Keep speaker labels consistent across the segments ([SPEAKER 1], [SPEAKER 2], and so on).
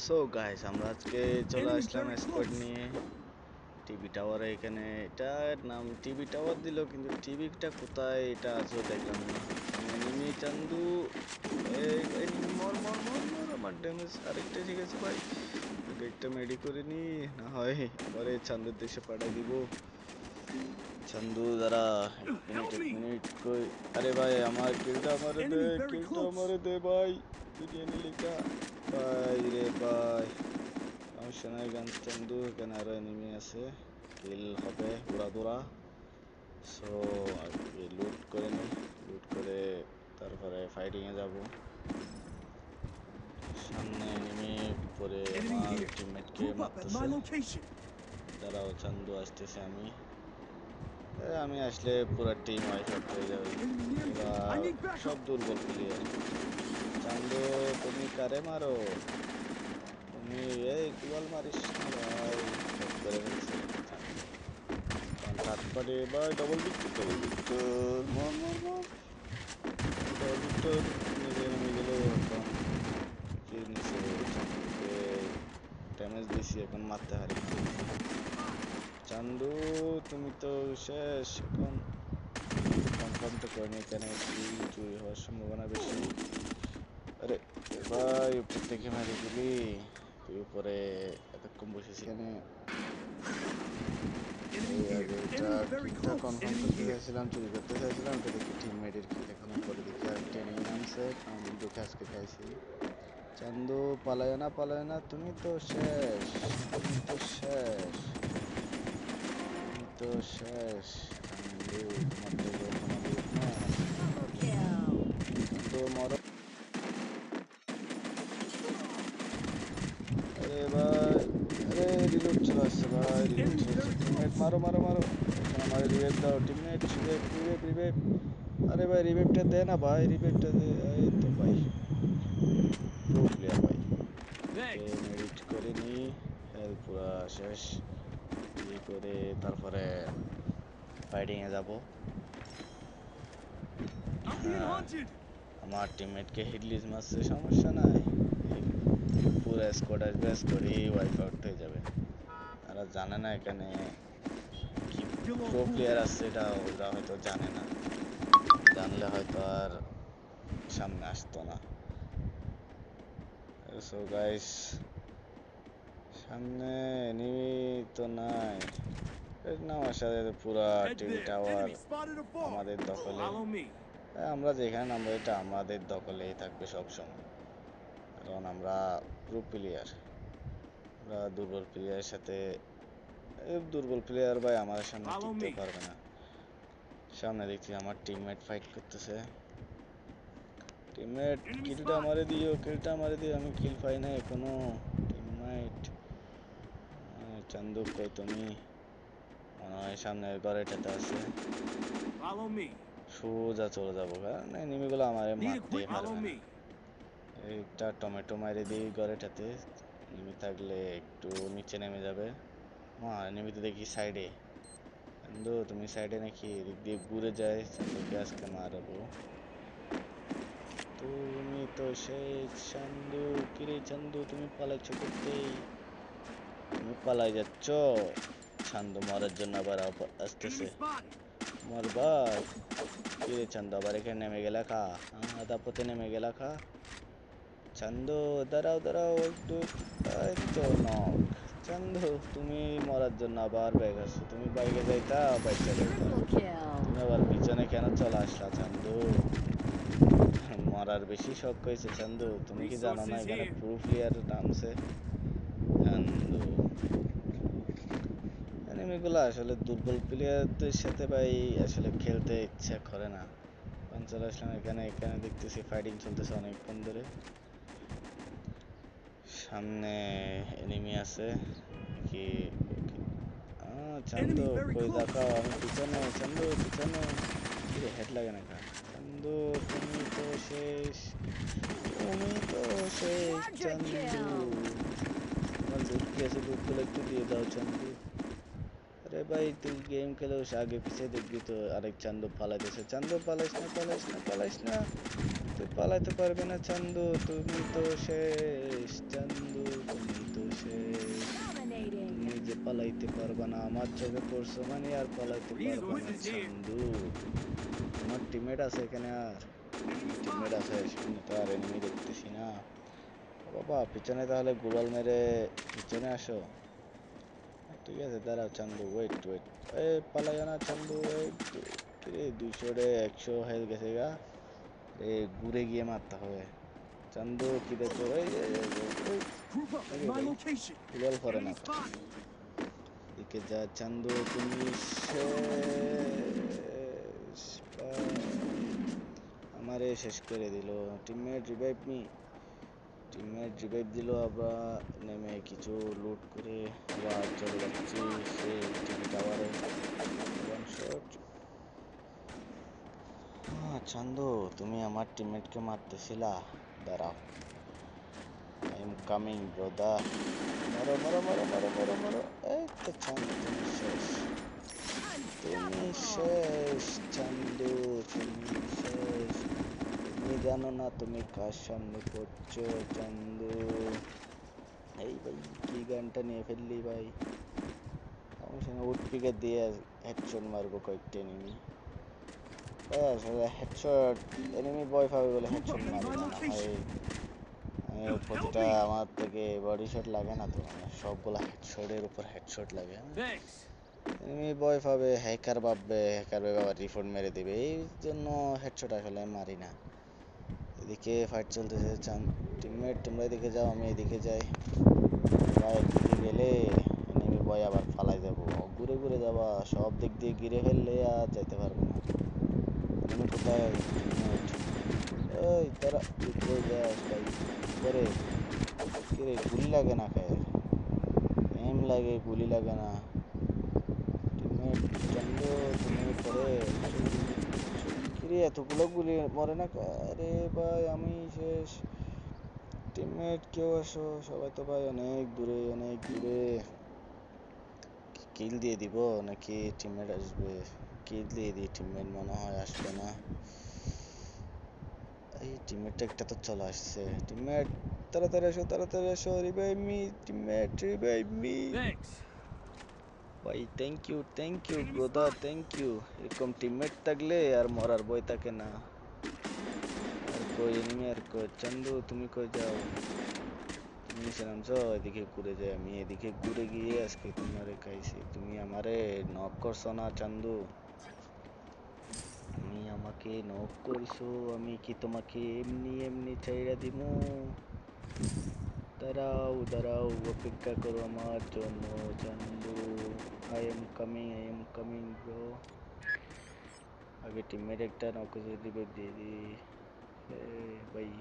[SPEAKER 1] So guys, আমরা আজকে চলে আসলাম স্কোয়াড নিয়ে টিভি টাওয়ারে। এখানে এটার নাম টিভি টাওয়ার দিল, কিন্তু টিভিটা কোথায় এটা আজও দেখলাম না। এনিমি চান্দু, এই এনিমি মর মর মর মর। আমার ড্যামেজ আরেকটা ঠিক আছে ভাই, একটা মেডি করে নি, না হয় পরে চান্দুর দেশে পাঠাই দিব। চান্দু দাঁড়া, এক মিনিট কই। আরে ভাই আমার কিলটা আমারে দে ভাই, বিরিয়ানি লেখা ভাই রে ভাই। সমস্যা নাই গান চান্দু, এখানে আরো এনিমি আছে, কিল হবে উড়াদুরা। সো আগে লুট করে নি, লুট করে তারপরে ফাইটিংয়ে যাব। সামনে এনিমি, উপরে আমার টিমমেটকে মারতেছে। দাঁড়াও চান্দু, আসতেছে। আমি আসলে পুরো টিম ওয়াইপ আউট হয়ে যাবে। এরা সব দুর্বল প্লেয়ার। চান্দু তুমি কারে মারো? তুমি এই গ্লোয়াল মারিস না ভাই, সব করে ফেলছে চান্দু। কারণ থার্ড পার্টি ভাই, ডবল ভিক্টর মর মর মর। ডবল ভিক্টর নিজে নেমে গেল, এখন কি নিচে চান্দুকে ড্যামেজ দিছি, এখন মারতে হারি না। চান্দু তুমি তো শেষ এখন। কনফার্ম তো করেনি, এখানে কিল চুরি হওয়ার সম্ভাবনা বেশি। আরে ভাই, উপর থেকে মারি দিলি তুই। উপরে এতক্ষণ বসেছি এখানে। আগে এটা কিলটা কনফার্ম করতে চাইছিলাম, চুরি করতে চাইছিলাম, এটা দেখি টিমমেটের কিল। এখন উপরে দেখি আর ট্রেনিং নামছে, কারণ দুঃখে আজকে খাইছি। চান্দু পালায় না, তুমি তো শেষ, তুমি তো শেষ, তুমি তো শেষ। চান্দু তোমার তো কোনো লুট না। চান্দু মরো। আরে ভাই, আরে রিলোড চলে আসছে ভাই, রিলোড চলে আসছে। টিমমেট মারো মারো মারো, এখন আমার রিভাইভ দাও টিমমেট, রিভাইভ। আরে ভাই রিভাইভটা দে না ভাই, রিভাইভটা দে। এই তো ভাই, প্রো প্লেয়ার ভাই। মেডিট করে নি, হেলথ পুরা শেষ। ই করে তারপরে ফাইটিংয়ে যাব। হ্যাঁ, আমার টিমমেটকে হিটলিস মারছে, সমস্যা নাই। পুরো স্কোয়াড আসবে, স্কোয়াডই ওয়াইপ আউট হয়ে যাবে। তারা জানে না এখানে কি প্রো প্লেয়ার আছে, এটা ওরা হয়তো জানে না। জানলে হয়তো আর সামনে আসতো না। সো গাইস, সামনে এনিমি তো নাই। আমার সাথে পুরা টিভি টাওয়ার আমাদের দখলে। আমরা যেখানে নামবো এটা আমাদের দখলেই থাকবে সব সময়, কারণ আমরা প্রো প্লেয়ার। আমরা দুর্বল প্লেয়ারের সাথে, দুর্বল প্লেয়ার ভাই আমাদের সামনে টিকতে পারবে না। সামনে দেখছি আমার টিমমেট ফাইট করতেছে। টিমমেট কিলটা আমারে দিও, আমি কিল পাই না এখনো। টিমমেট চান্দু কই তুমি? মনে হয় সামনের ঘরেটাতে আছে। সোজা চলে যাবো, কারণ এনিমিগুলো আমারে মারতেই পারবে না। একটা টমেটো মারে দিই ঘরেটাতে, এনিমি থাকলে একটু নিচে নেমে যাবে। এনিমি তো দেখি সাইডে। চান্দু তুমি সাইডে নাকি? এদিক দিয়ে ঘুরে যায়, চান্দুকে আজকে মারবো। তুমি তো সেই চান্দু, কিরে চান্দু তুমি পালাইছো করতেই, তুমি পালাই যাচ্ছ। চান্দু মরার জন্য আবার আসতেছে, মরবা। কিরে চান্দু আবার এখানে নেমে গেলা খা, আদা পথে নেমে গেলা খা। চান্দু দাঁড়াও একটু। এই তো নক। চান্দু তুমি মরার জন্য আবার ব্যাগ আসছো, তুমি বাইকে যাইতা বাইচা যাইতা, তুমি আবার পিছনে কেন চলে আসলা চান্দু? মরার বেশি শখ হয়েছে চান্দু, তুমি কি জানো না এখানে প্রো প্লেয়ার নামছে? চান্দু এনিমিগুলো আসলে দুর্বল প্লেয়ারদের সাথে ভাই আসলে খেলতে ইচ্ছা করে না। চলে আসলাম এখানে দেখতেছি ফাইটিং চলতেছে অনেকক্ষণ ধরে। সামনে এনিমি আছে কি? চান্দু কই দেখাও, আমি পিছনে। চান্দু পিছনে, কিরে হেড লাগে না কা? চান্দু তুমি তো শেষ চান্দু। আমার লুট কি আছে, লুটগুলো একটু দিয়ে দাও চান্দু। আরে ভাই তুই গেম খেলে আগে পিছিয়ে দেখবি তো, আরেক চান্দু পালাইতেছে। চান্দু পালাইস না, তুই পালাইতে পারবি না চান্দু, তুমি তো শেষ চান্দু। পালাইতে পারবা না, আমার চোখে পড়ছো মানে আর পালাইতে পারবা না চান্দু। আমার টিমমেট আছে এখানে, আর টিমমেট আছে সামনে, তো আর এনিমি দেখতেছি না। বাবা পিছনে তাহলে গুলাল মেরে পিছনে আসো। ঠিক আছে দাঁড়াও চান্দু, ওয়েট ওয়েট। এ পালাইও না চান্দু, কিরে 200 রে 100 হেল গেছে গা। এ ঘুরে গিয়ে মারতে হবে চান্দু, কি দেখো গুলাল ফরে না এদিকে যা চান্দু, তুমি শেষ আমারে শেষ করে দিল। Teammate revive me, teammate revive দিল। আবার নেমে কিছু লুট করে আবার চলে যাচ্ছি সেই টিভি টাওয়ারে। শট। চান্দু তুমি আমার টিমমেটকে মারতেছিলা, দাঁড়াও, আই এম কামিং ব্রাদার। মারো মারো মারো মারো মারো মারো। এই তো চান্দু তুমি শেষ, তুমি শেষ চান্দু, তুমি শেষ। তুমি জানো না তুমি কার সামনে পড়ছো চান্দু। এই ভাই কি গানটা নিয়ে ফেললি ভাই, আমার সঙ্গে উঠপিকে দিয়ে হেডশট মারবো কয়েকটা এনিমি। আসলে হেডশট এনিমি ভয় পাবে বলে হেডশট মারি না, না হয় প্রতিটা আমার থেকে বডি শট লাগে না তো, মানে সবগুলা হেডশটের উপর হেডশট লাগে। এনিমি ভয় পাবে, হ্যাকার ভাববে, হ্যাকার ভেবে আবার রিপোর্ট মেরে দেবে, এই জন্য হেডশট আসলে মারি না। এদিকে ফাইট চলতেছে, টিমমেট তোমরা এদিকে যাও, আমি এদিকে যাই। ভাই একদিকে গেলে এনিমি ভয় আবার ফালাই যাবো, ঘুরে ঘুরে যাবা, সব দিক দিয়ে ঘিরে ফেললে আর যাইতে পারবো না। এনিমি কোথায় টিমমেট? ওই তারা তুই কই যাস ভাই? করে কিরে গুলি লাগে না খায়, এম লাগে গুলি লাগে না। টিমমেট চান্দু তুমি করে কিরে এতগুলো গুলি মরে না, আরে ভাই আমি শেষ। টিমমেট কেউ আসো, সবাই তো ভাই অনেক দূরে অনেক দূরে। কিল দিয়ে দিব নাকি টিমমেট আসবে? কিল দিয়ে দিই, টিমমেট মনে হয় আসবে না। এই টিমমেট একটা তো চলে আসছে। টিমমেট তাড়াতাড়ি আসো, তাড়াতাড়ি আসো, revive me teammate, revive me. ভাই thank you brother, thank you. এরকম টিমমেট থাকলে আর মরার ভয় থাকে না। আর কই এনিমি, আর কই চান্দু তুমি কই যাও? তুমি নিচে নামছো, এদিকে ঘুরে যাই আমি, এদিকে ঘুরে গিয়ে আজকে তোমারে খাইছি। তুমি আমারে নক করছো না চান্দু, তুমি আমাকে নক করছো, আমি কি তোমাকে এমনি এমনি চাইরা দিমু? দাঁড়াও দাঁড়াও, অপেক্ষা করো আমার জন্য Chandu. I am coming bro. আগে টিমমেট একটা নক করে রিভাইভ দিয়ে দি। भाई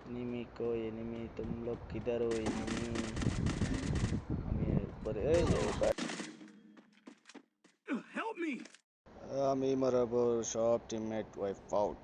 [SPEAKER 1] एनिमी को एनिमी तुम लोग किधर हो एनिमी? আমি উপরে এই আমি মারাবো সব টিমমেট ওয়াইপ আউট।